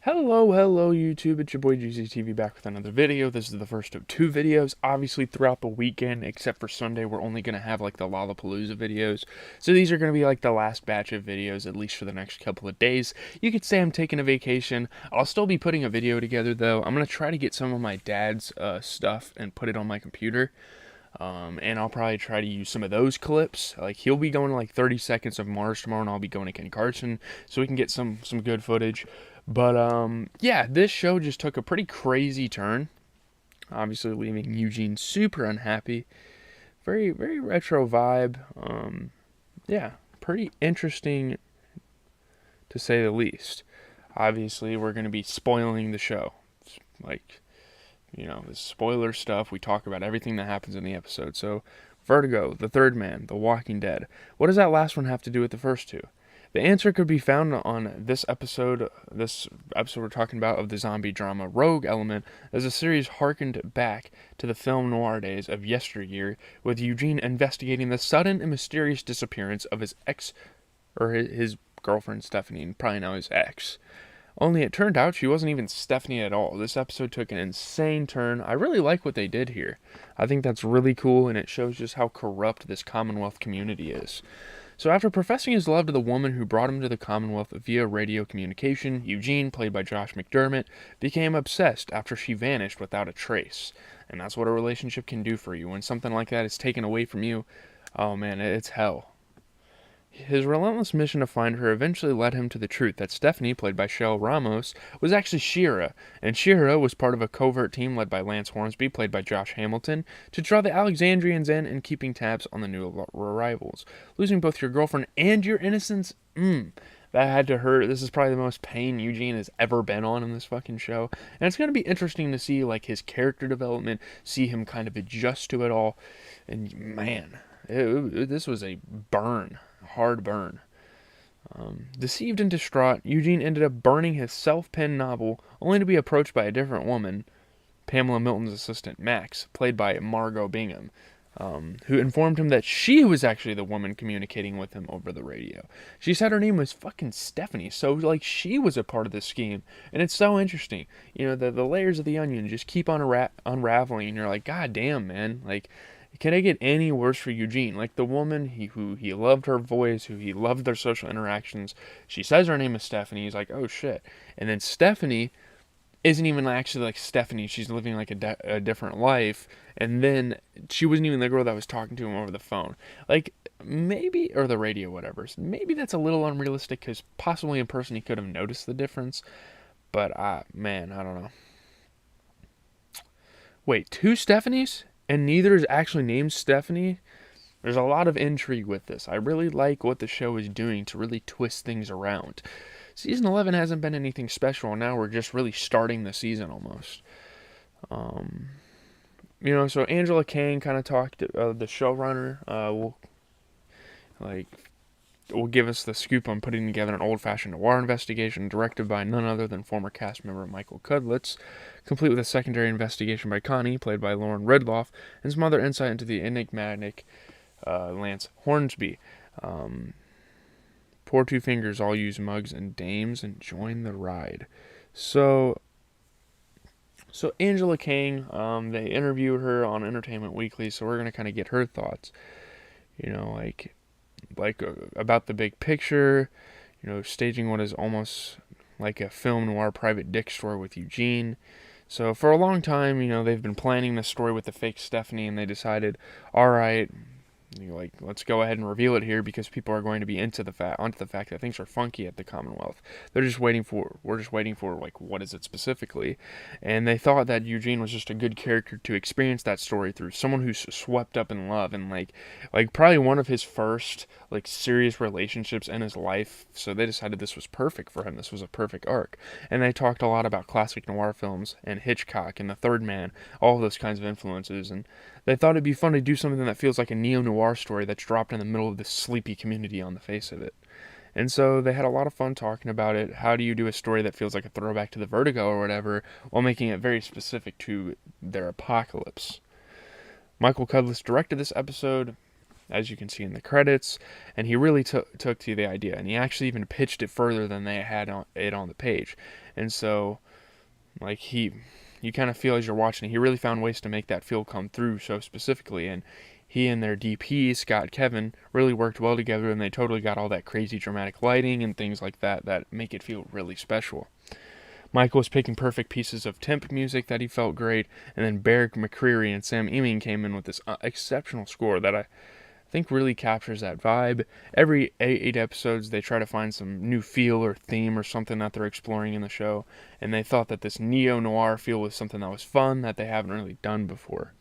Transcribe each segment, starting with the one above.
Hello YouTube, it's your boy GCTV back with another video. This is the first of two videos. Obviously throughout the weekend, except for Sunday, we're only going to have like the Lollapalooza videos. So these are going to be like the last batch of videos, at least for the next couple of days. You could say I'm taking a vacation. I'll still be putting a video together though. I'm going to try to get some of my dad's stuff and put it on my computer. And I'll probably try to use some of those clips. Like he'll be going to like 30 seconds of Mars tomorrow, and I'll be going to Ken Carson, so we can get some good footage. But yeah, this show just took a pretty crazy turn. Obviously, leaving Eugene super unhappy. Very retro vibe. Yeah, pretty interesting to say the least. Obviously, we're going to be spoiling the show. Like, the spoiler stuff. We talk about everything that happens in the episode. So, Vertigo, The Third Man, The Walking Dead. What does that last one have to do with the first two? The answer could be found on this episode. This episode we're talking about of the zombie drama Rogue Element, as the series harkened back to the film noir days of yesteryear, with Eugene investigating the sudden and mysterious disappearance of his his girlfriend Stephanie, and probably now his ex. Only it turned out she wasn't even Stephanie at all. This episode took an insane turn. I really like what they did here. I think that's really cool, and it shows just how corrupt this Commonwealth community is. So after professing his love to the woman who brought him to the Commonwealth via radio communication, Eugene, played by Josh McDermott, became obsessed after she vanished without a trace. And that's what a relationship can do for you. When something like that is taken away from you, oh man, it's hell. His relentless mission to find her eventually led him to the truth that Stephanie, played by Shell Ramos, was actually Shira, and Shira was part of a covert team led by Lance Hornsby, played by Josh Hamilton, to draw the Alexandrians in and keeping tabs on the new arrivals. Losing both your girlfriend and your innocence? That had to hurt. This is probably the most pain Eugene has ever been on in this fucking show. And it's going to be interesting to see like his character development, see him kind of adjust to it all. And man, this was a hard burn. Deceived and distraught, Eugene ended up burning his self-penned novel, only to be approached by a different woman, Pamela Milton's assistant Max, played by Margot Bingham, who informed him that she was actually the woman communicating with him over the radio. She said her name was fucking Stephanie, so like she was a part of this scheme, and it's so interesting. The layers of the onion just keep on unraveling, and you're like, God damn, man, like. Can it get any worse for Eugene? Like the woman who he loved her voice, who he loved their social interactions. She says her name is Stephanie. He's like, oh shit. And then Stephanie isn't even actually like Stephanie. She's living like a different life. And then she wasn't even the girl that was talking to him over the phone. Like maybe, or the radio, whatever. Maybe that's a little unrealistic because possibly in person he could have noticed the difference. But man, I don't know. Wait, two Stephanies? And neither is actually named Stephanie? There's a lot of intrigue with this. I really like what the show is doing to really twist things around. Season 11 hasn't been anything special, and now we're just really starting the season almost. So Angela Kang kind of talked, the showrunner, will give us the scoop on putting together an old-fashioned noir investigation directed by none other than former cast member Michael Cudlitz, complete with a secondary investigation by Connie, played by Lauren Redloff, and some other insight into the enigmatic Lance Hornsby. Poor Two Fingers all use mugs and dames and join the ride. So Angela Kang, they interviewed her on Entertainment Weekly, so we're going to kind of get her thoughts. About the big picture, staging what is almost like a film noir private dick story with Eugene. So for a long time, they've been planning this story with the fake Stephanie, and they decided, all right, let's go ahead and reveal it here because people are going to be onto the fact that things are funky at the Commonwealth. We're just waiting for like, what is it specifically? And they thought that Eugene was just a good character to experience that story through, someone who's swept up in love and like probably one of his first like serious relationships in his life. So they decided this was perfect for him. This was a perfect arc. And they talked a lot about classic noir films and Hitchcock and The Third Man, all of those kinds of influences. And they thought it'd be fun to do something that feels like a neo-noir story that's dropped in the middle of this sleepy community on the face of it. And so they had a lot of fun talking about it. How do you do a story that feels like a throwback to the Vertigo or whatever, while making it very specific to their apocalypse? Michael Cudlitz directed this episode. as you can see in the credits, and he really took to the idea, and he actually even pitched it further than they had it on the page. And so, like, you kind of feel as you're watching it, he really found ways to make that feel come through so specifically, and he and their DP, Scott Kevin, really worked well together, and they totally got all that crazy dramatic lighting and things like that that make it feel really special. Michael was picking perfect pieces of temp music that he felt great, and then Barrick McCreary and Sam Ewing came in with this exceptional score that I think really captures that vibe. Every 8 episodes, they try to find some new feel or theme or something that they're exploring in the show, and they thought that this neo-noir feel was something that was fun that they haven't really done before.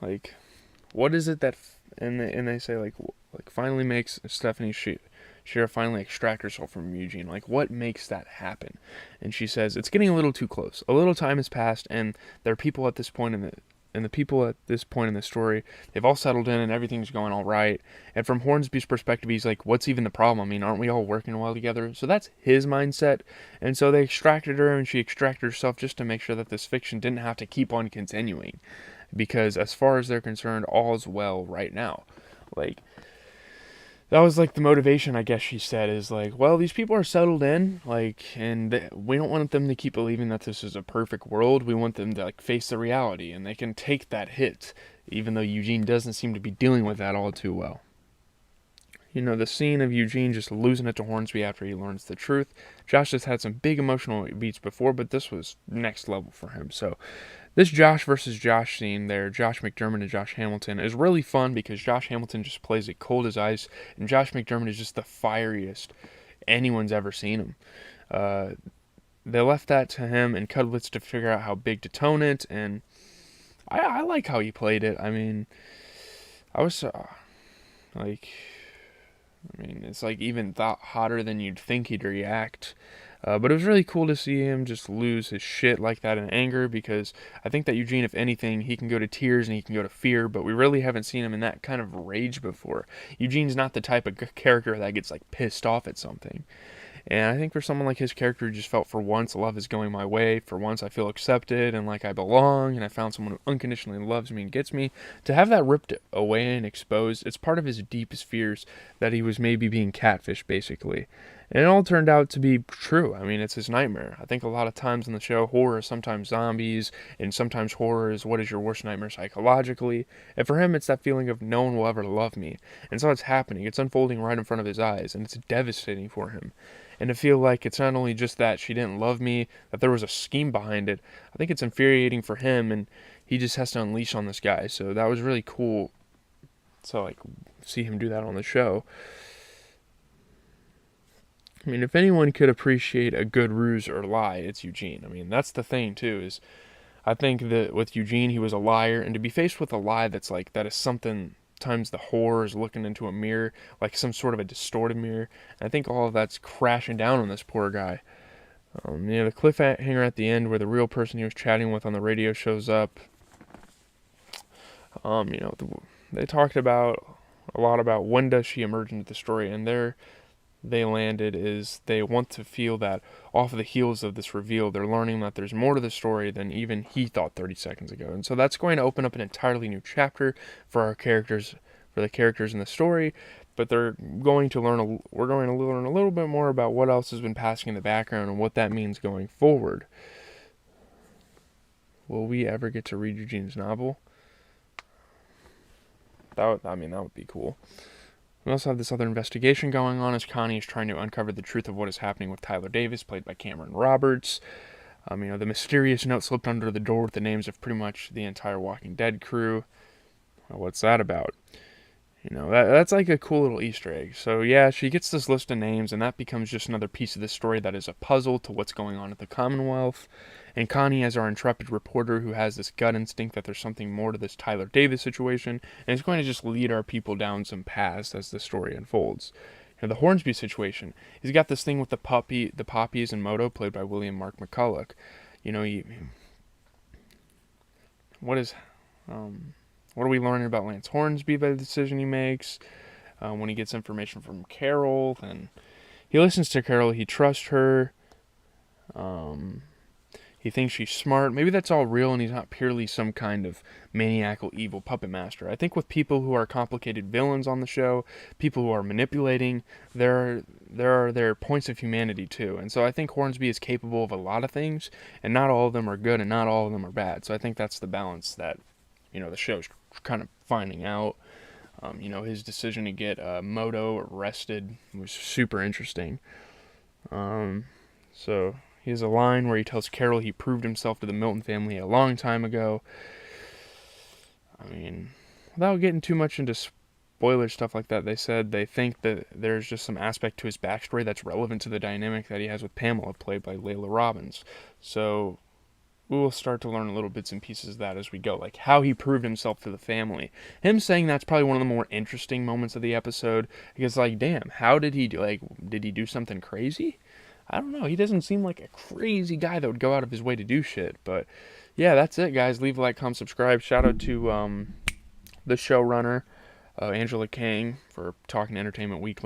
Like, what is it that, and they say, like finally makes Stephanie Shira finally extract herself from Eugene. Like, what makes that happen? And she says, it's getting a little too close. A little time has passed, and there are people at this point in the story, they've all settled in and everything's going all right. And from Hornsby's perspective, he's like, what's even the problem? I mean, aren't we all working well together? So that's his mindset. And so they extracted her, and she extracted herself just to make sure that this fiction didn't have to keep on continuing. Because as far as they're concerned, all's well right now. Like, that was like the motivation, I guess she said, is like, well, these people are settled in, like, and we don't want them to keep believing that this is a perfect world. We want them to, like, face the reality, and they can take that hit, even though Eugene doesn't seem to be dealing with that all too well. You know, the scene of Eugene just losing it to Hornsby after he learns the truth. Josh has had some big emotional beats before, but this was next level for him. So this Josh versus Josh scene there, Josh McDermott and Josh Hamilton, is really fun because Josh Hamilton just plays it cold as ice, and Josh McDermott is just the fieriest anyone's ever seen him. They left that to him and Cudlitz to figure out how big to tone it, and I like how he played it. I mean, it's like even hotter than you'd think he'd react. But it was really cool to see him just lose his shit like that in anger, because I think that Eugene, if anything, he can go to tears and he can go to fear, but we really haven't seen him in that kind of rage before. Eugene's not the type of character that gets like pissed off at something. And I think for someone like his character who just felt, for once, love is going my way, for once I feel accepted and like I belong, and I found someone who unconditionally loves me and gets me, to have that ripped away and exposed, it's part of his deepest fears that he was maybe being catfished, basically. And it all turned out to be true. I mean, it's his nightmare. I think a lot of times in the show, horror is sometimes zombies, and sometimes horror is what is your worst nightmare psychologically. And for him, it's that feeling of no one will ever love me. And so it's happening. It's unfolding right in front of his eyes, and it's devastating for him. And to feel like it's not only just that she didn't love me, that there was a scheme behind it, I think it's infuriating for him, and he just has to unleash on this guy. So that was really cool to, like, see him do that on the show. I mean, if anyone could appreciate a good ruse or lie, it's Eugene. I mean, that's the thing, too, is I think that with Eugene, he was a liar, and to be faced with a lie that is something times the horror is looking into a mirror, like some sort of a distorted mirror. And I think all of that's crashing down on this poor guy. The cliffhanger at the end where the real person he was chatting with on the radio shows up. They talked about a lot about when does she emerge into the story, and they landed is they want to feel that off of the heels of this reveal, they're learning that there's more to the story than even he thought 30 seconds ago. And so that's going to open up an entirely new chapter for the characters in the story, but we're going to learn a little bit more about what else has been passing in the background and what that means going forward. Will we ever get to read Eugene's novel? That would be cool. We also have this other investigation going on as Connie is trying to uncover the truth of what is happening with Tyler Davis, played by Cameron Roberts. The mysterious note slipped under the door with the names of pretty much the entire Walking Dead crew. Well, what's that about? That's like a cool little Easter egg. So yeah, she gets this list of names, and that becomes just another piece of the story that is a puzzle to what's going on at the Commonwealth. And Connie, as our intrepid reporter who has this gut instinct that there's something more to this Tyler Davis situation, and is going to just lead our people down some paths as the story unfolds. The Hornsby situation, he's got this thing with the poppies and Moto, played by William Mark McCulloch. What are we learning about Lance Hornsby by the decision he makes? When he gets information from Carol, and he listens to Carol, he trusts her. He thinks she's smart. Maybe that's all real and he's not purely some kind of maniacal evil puppet master. I think with people who are complicated villains on the show, people who are manipulating, there are points of humanity too. And so I think Hornsby is capable of a lot of things, and not all of them are good and not all of them are bad. So I think that's the balance that, the show's kind of finding out. His decision to get Moto arrested was super interesting. So he has a line where he tells Carol he proved himself to the Milton family a long time ago. I mean, without getting too much into spoiler stuff like that, they said they think that there's just some aspect to his backstory that's relevant to the dynamic that he has with Pamela, played by Layla Robbins. So we will start to learn little bits and pieces of that as we go, like how he proved himself to the family. Him saying that's probably one of the more interesting moments of the episode, because damn, how did he do? Did he do something crazy? I don't know. He doesn't seem like a crazy guy that would go out of his way to do shit. But yeah, that's it, guys. Leave a like, comment, subscribe. Shout out to the showrunner, Angela Kang, for talking to Entertainment Weekly.